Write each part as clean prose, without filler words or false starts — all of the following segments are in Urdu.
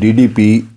DDP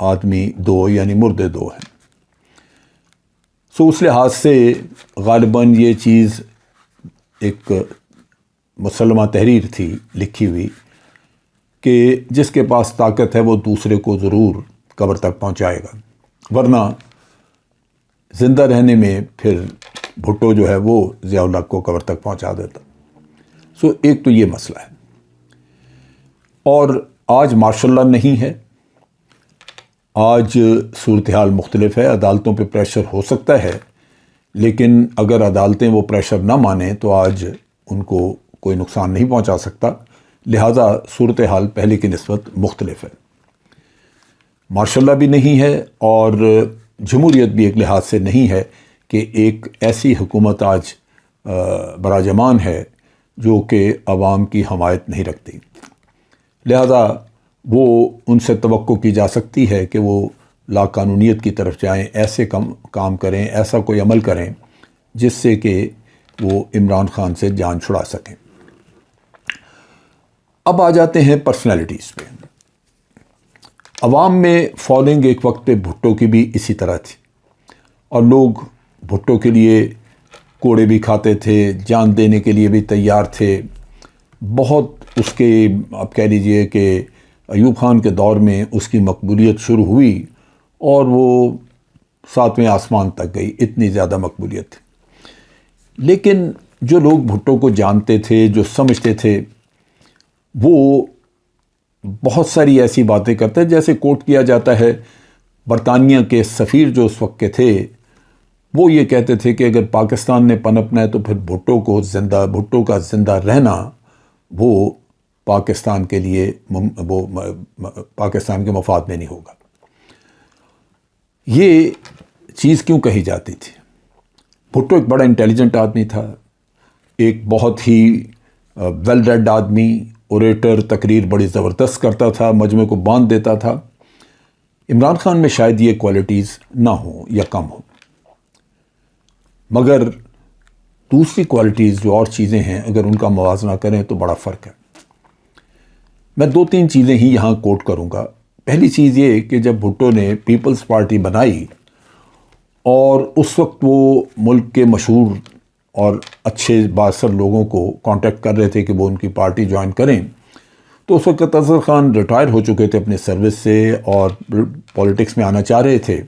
آدمی دو یعنی مردے دو ہیں. سو اس لحاظ سے غالباً یہ چیز ایک مسلمہ تحریر تھی لکھی ہوئی کہ جس کے پاس طاقت ہے وہ دوسرے کو ضرور قبر تک پہنچائے گا، ورنہ زندہ رہنے میں پھر بھٹو جو ہے وہ ضیاء الحق کو قبر تک پہنچا دیتا. سو ایک تو یہ مسئلہ ہے. اور آج ماشاء اللہ نہیں ہے، آج صورتحال مختلف ہے. عدالتوں پہ پریشر ہو سکتا ہے، لیکن اگر عدالتیں وہ پریشر نہ مانیں تو آج ان کو کوئی نقصان نہیں پہنچا سکتا. لہٰذا صورتحال پہلے کی نسبت مختلف ہے. ماشاء اللہ بھی نہیں ہے اور جمہوریت بھی ایک لحاظ سے نہیں ہے کہ ایک ایسی حکومت آج براجمان ہے جو کہ عوام کی حمایت نہیں رکھتی. لہذا وہ ان سے توقع کی جا سکتی ہے کہ وہ لا قانونیت کی طرف جائیں، ایسے کام کریں، ایسا کوئی عمل کریں جس سے کہ وہ عمران خان سے جان چھڑا سکیں. اب آ جاتے ہیں پرسنالٹیز پہ. عوام میں فالوئنگ ایک وقت پہ بھٹو کی بھی اسی طرح تھی، اور لوگ بھٹو کے لیے کوڑے بھی کھاتے تھے، جان دینے کے لیے بھی تیار تھے. بہت اس کے اب کہہ لیجئے کہ ایوب خان کے دور میں اس کی مقبولیت شروع ہوئی اور وہ 7ویں آسمان تک گئی، اتنی زیادہ مقبولیت تھی. لیکن جو لوگ بھٹو کو جانتے تھے، جو سمجھتے تھے، وہ بہت ساری ایسی باتیں کرتے ہیں. جیسے کوٹ کیا جاتا ہے، برطانیہ کے سفیر جو اس وقت کے تھے وہ یہ کہتے تھے کہ اگر پاکستان نے پنپنا ہے تو پھر بھٹو کا زندہ رہنا وہ پاکستان کے لیے وہ پاکستان کے مفاد میں نہیں ہوگا. یہ چیز کیوں کہی جاتی تھی؟ بھٹو ایک بڑا انٹیلیجنٹ آدمی تھا، ایک بہت ہی ویل ریڈ آدمی، اوریٹر، تقریر بڑی زبردست کرتا تھا، مجمع کو باندھ دیتا تھا. عمران خان میں شاید یہ کوالٹیز نہ ہوں یا کم ہوں، مگر دوسری کوالٹیز جو اور چیزیں ہیں اگر ان کا موازنہ کریں تو بڑا فرق ہے. میں 2-3 چیزیں ہی یہاں کوٹ کروں گا. پہلی چیز یہ کہ جب بھٹو نے پیپلز پارٹی بنائی اور اس وقت وہ ملک کے مشہور اور اچھے بااثر لوگوں کو کانٹیکٹ کر رہے تھے کہ وہ ان کی پارٹی جوائن کریں، تو اس وقت اصغر خان ریٹائر ہو چکے تھے اپنے سروس سے اور پولیٹکس میں آنا چاہ رہے تھے.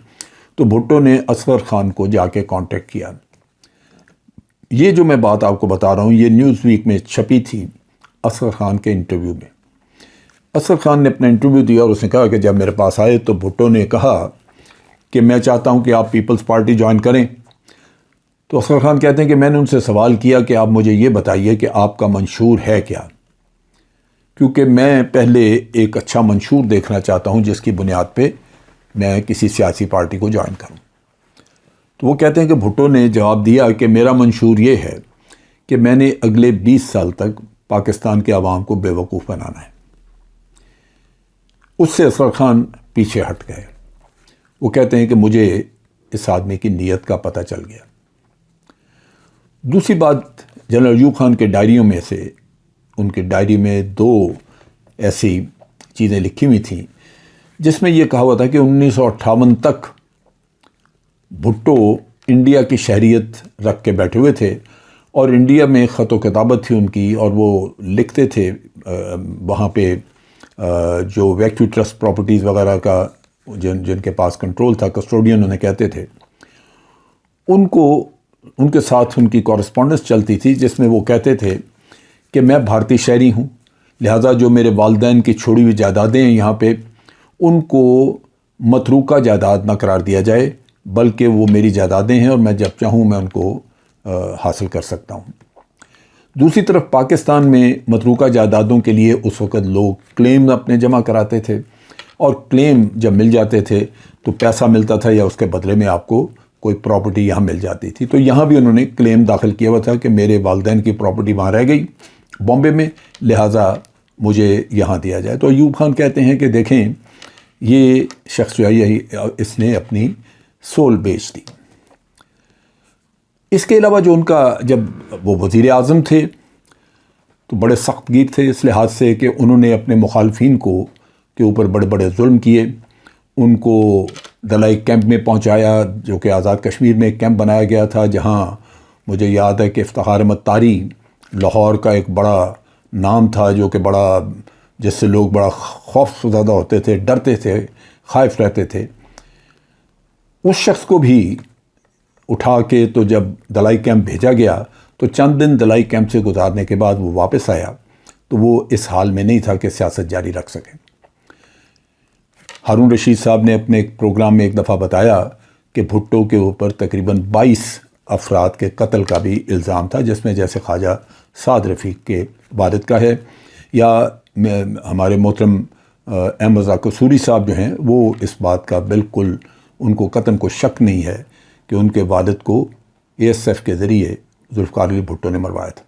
تو بھٹو نے اصغر خان کو جا کے کانٹیکٹ کیا. یہ جو میں بات آپ کو بتا رہا ہوں یہ نیوز ویک میں چھپی تھی اصغر خان کے انٹرویو میں. اصغر خان نے اپنا انٹرویو دیا اور اس نے کہا کہ جب میرے پاس آئے تو بھٹو نے کہا کہ میں چاہتا ہوں کہ آپ پیپلز پارٹی جوائن کریں. تو اصغر خان کہتے ہیں کہ میں نے ان سے سوال کیا کہ آپ مجھے یہ بتائیے کہ آپ کا منشور ہے کیا، کیونکہ میں پہلے ایک اچھا منشور دیکھنا چاہتا ہوں جس کی بنیاد پہ میں کسی سیاسی پارٹی کو جوائن کروں. تو وہ کہتے ہیں کہ بھٹو نے جواب دیا کہ میرا منشور یہ ہے کہ میں نے اگلے 20 سال تک پاکستان کے عوام کو بے وقوف بنانا ہے. اس سے اصغر خان پیچھے ہٹ گئے. وہ کہتے ہیں کہ مجھے اس آدمی کی نیت کا پتہ چل گیا. دوسری بات، جنرل ایوب خان کے ڈائریوں میں سے ان کی ڈائری میں 2 ایسی چیزیں لکھی ہوئی تھیں جس میں یہ کہا ہوا تھا کہ 1958 تک بھٹو انڈیا کی شہریت رکھ کے بیٹھے ہوئے تھے اور انڈیا میں خط و کتابت تھی ان کی، اور وہ لکھتے تھے وہاں پہ جو ویکٹو ٹرسٹ پراپرٹیز وغیرہ کا جن کے پاس کنٹرول تھا، کسٹوڈین انہیں کہتے تھے، ان کے ساتھ ان کی کورسپونڈنس چلتی تھی جس میں وہ کہتے تھے کہ میں بھارتی شہری ہوں، لہٰذا جو میرے والدین کی چھوڑی ہوئی جائیدادیں ہیں یہاں پہ ان کو متروکہ جائیداد نہ قرار دیا جائے، بلکہ وہ میری جائیدادیں ہیں اور میں جب چاہوں میں ان کو حاصل کر سکتا ہوں. دوسری طرف پاکستان میں متروکہ جائیدادوں کے لیے اس وقت لوگ کلیم اپنے جمع کراتے تھے، اور کلیم جب مل جاتے تھے تو پیسہ ملتا تھا یا اس کے بدلے میں آپ کو کوئی پراپرٹی یہاں مل جاتی تھی. تو یہاں بھی انہوں نے کلیم داخل کیا ہوا تھا کہ میرے والدین کی پراپرٹی وہاں رہ گئی بامبے میں، لہٰذا مجھے یہاں دیا جائے. تو ایوب خان کہتے ہیں کہ دیکھیں یہ شخص جو ہے اس نے اپنی سول بیچ دی. اس کے علاوہ جو ان کا، جب وہ وزیر اعظم تھے تو بڑے سخت گیر تھے اس لحاظ سے کہ انہوں نے اپنے مخالفین کے اوپر بڑے بڑے ظلم کیے، ان کو دلائی کیمپ میں پہنچایا، جو کہ آزاد کشمیر میں ایک کیمپ بنایا گیا تھا، جہاں مجھے یاد ہے کہ افتخار احمد طاری لاہور کا ایک بڑا نام تھا، جو کہ بڑا جس سے لوگ بڑا خوف زدہ ہوتے تھے، ڈرتے تھے، خائف رہتے تھے. اس شخص کو بھی اٹھا کے تو جب دلائی کیمپ بھیجا گیا تو چند دن دلائی کیمپ سے گزارنے کے بعد وہ واپس آیا تو وہ اس حال میں نہیں تھا کہ سیاست جاری رکھ سکے. ہارون رشید صاحب نے اپنے ایک پروگرام میں ایک دفعہ بتایا کہ بھٹو کے اوپر تقریباً 22 افراد کے قتل کا بھی الزام تھا، جس میں جیسے خواجہ سعد رفیق کے والد کا ہے، یا ہمارے محترم احمد رضا قصوری صاحب جو ہیں، وہ اس بات کا بالکل ان کو قطعاً کو شک نہیں ہے کہ ان کے والد کو اے ایس ایف کے ذریعے ذوالفقار علی بھٹو نے مروایا تھا.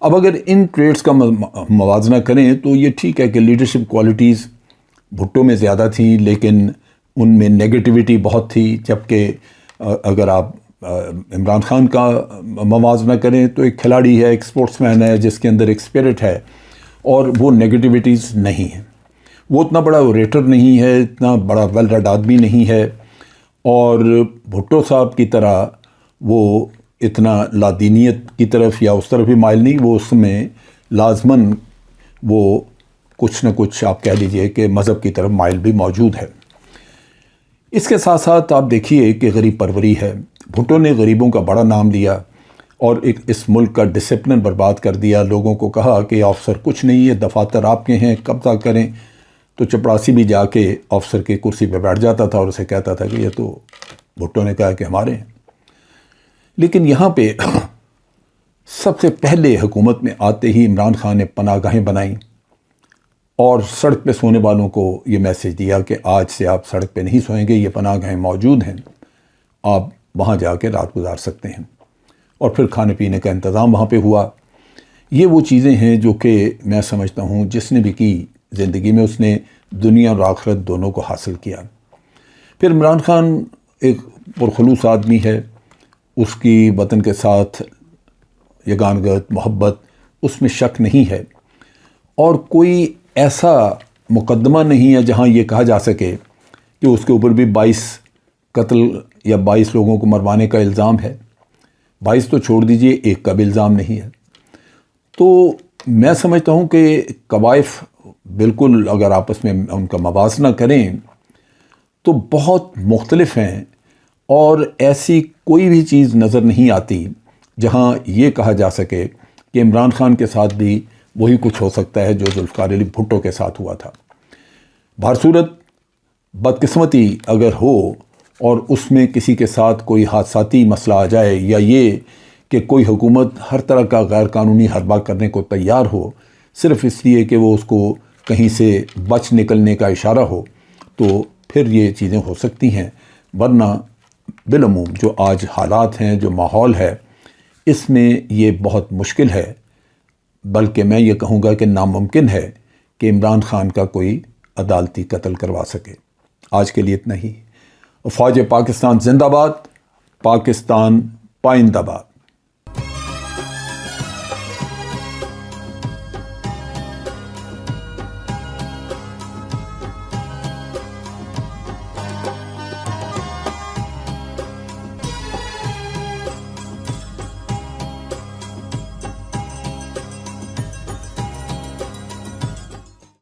اب اگر ان ٹریڈز کا موازنہ کریں تو یہ ٹھیک ہے کہ لیڈرشپ کوالٹیز بھٹو میں زیادہ تھیں، لیکن ان میں نیگیٹیوٹی بہت تھی. جبکہ اگر آپ عمران خان کا موازنہ کریں تو ایک کھلاڑی ہے، ایک سپورٹس مین ہے، جس کے اندر ایک اسپرٹ ہے، اور وہ نیگیٹیوٹیز نہیں ہیں. وہ اتنا بڑا اوریٹر نہیں ہے، اتنا بڑا ویل ریڈ آدمی نہیں ہے، اور بھٹو صاحب کی طرح وہ اتنا لادینیت کی طرف یا اس طرف بھی مائل نہیں. وہ اس میں لازماً وہ کچھ نہ کچھ آپ کہہ لیجئے کہ مذہب کی طرف مائل بھی موجود ہے. اس کے ساتھ ساتھ آپ دیکھیے کہ غریب پروری ہے. بھٹو نے غریبوں کا بڑا نام لیا اور ایک اس ملک کا ڈسپلن برباد کر دیا. لوگوں کو کہا کہ آفسر کچھ نہیں ہے، دفاتر آپ کے ہیں، قبضہ کریں. تو چپڑاسی بھی جا کے آفسر کی کرسی پہ بیٹھ جاتا تھا اور اسے کہتا تھا کہ یہ تو بھٹو نے کہا کہ ہمارے ہیں. لیکن یہاں پہ سب سے پہلے حکومت میں آتے ہی عمران خان نے پناہ گاہیں بنائیں اور سڑک پہ سونے والوں کو یہ میسج دیا کہ آج سے آپ سڑک پہ نہیں سوئیں گے، یہ پناہ گاہیں موجود ہیں، آپ وہاں جا کے رات گزار سکتے ہیں. اور پھر کھانے پینے کا انتظام وہاں پہ ہوا. یہ وہ چیزیں ہیں جو کہ میں سمجھتا ہوں جس نے بھی کی زندگی میں اس نے دنیا اور آخرت دونوں کو حاصل کیا. پھر عمران خان ایک پرخلوص آدمی ہے، اس کی وطن کے ساتھ یگانگت محبت اس میں شک نہیں ہے، اور کوئی ایسا مقدمہ نہیں ہے جہاں یہ کہا جا سکے کہ اس کے اوپر بھی 22 قتل یا 22 لوگوں کو مروانے کا الزام ہے. 22 تو چھوڑ دیجئے، ایک کا بھی الزام نہیں ہے. تو میں سمجھتا ہوں کہ قوائف بالکل اگر آپس میں ان کا موازنہ کریں تو بہت مختلف ہیں، اور ایسی کوئی بھی چیز نظر نہیں آتی جہاں یہ کہا جا سکے کہ عمران خان کے ساتھ بھی وہی کچھ ہو سکتا ہے جو ذوالفقار علی بھٹو کے ساتھ ہوا تھا. بہرصورت بدقسمتی اگر ہو اور اس میں کسی کے ساتھ کوئی حادثاتی مسئلہ آ جائے، یا یہ کہ کوئی حکومت ہر طرح کا غیر قانونی حربہ کرنے کو تیار ہو صرف اس لیے کہ وہ اس کو کہیں سے بچ نکلنے کا اشارہ ہو، تو پھر یہ چیزیں ہو سکتی ہیں. ورنہ بالعموم جو آج حالات ہیں، جو ماحول ہے، اس میں یہ بہت مشکل ہے، بلکہ میں یہ کہوں گا کہ ناممکن ہے کہ عمران خان کا کوئی عدالتی قتل کروا سکے. آج کے لیے اتنا ہی. فوج پاکستان زندہ باد، پاکستان پائندہ باد.